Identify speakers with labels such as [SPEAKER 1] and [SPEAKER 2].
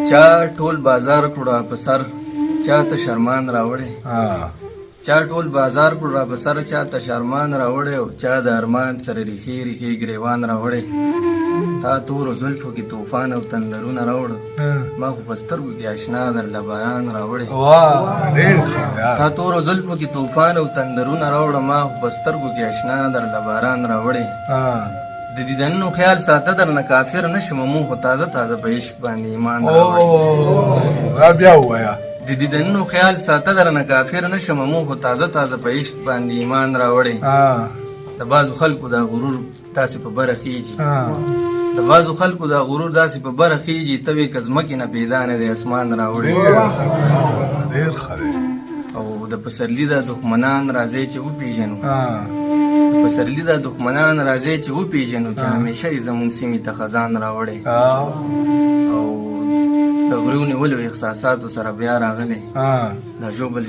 [SPEAKER 1] چا ټول بازار کړه په سر چا ته شرمان راوړې چا ټول بازار کړه په سر چا ته شرمان راوړې او چا د ارمان سره ریخي ریخي ګریوان راوړې تا تور زلفو کې طوفان او تندرونه راوړ ما خو په سترګو کې اشنا درله بیان راوړې تا تور زلفو کې طوفان او تندرونه راوړ ما خو په سترګو کې اشنا درله باران راوړې د دیدنونو خیال ساته درنه کافر نشم مو خو تازه تازه په عشق باندې ایمان راوړې
[SPEAKER 2] بیا ووایه
[SPEAKER 1] د دیدنونو خیال ساته درنه کافر نشم مو خو تازه تازه په عشق باندې ایمان راوړې د بعضو خلکو دا غرور تاسې په بره خیږي د بعضو خلکو دا غرور داسې په بره خیږي ته وې که ځمکې نه پیدا نه دی اسمان راوړې او د پسرلي دا دښمنان راځي چې وپېژنو د پسرلي دا دښمنان راځي چې وپېژنو چې همیشه یې زموږ سیمې ته خزان راوړې او د غرو نیولو احساساتو سره بیا راغلی دا ژوبل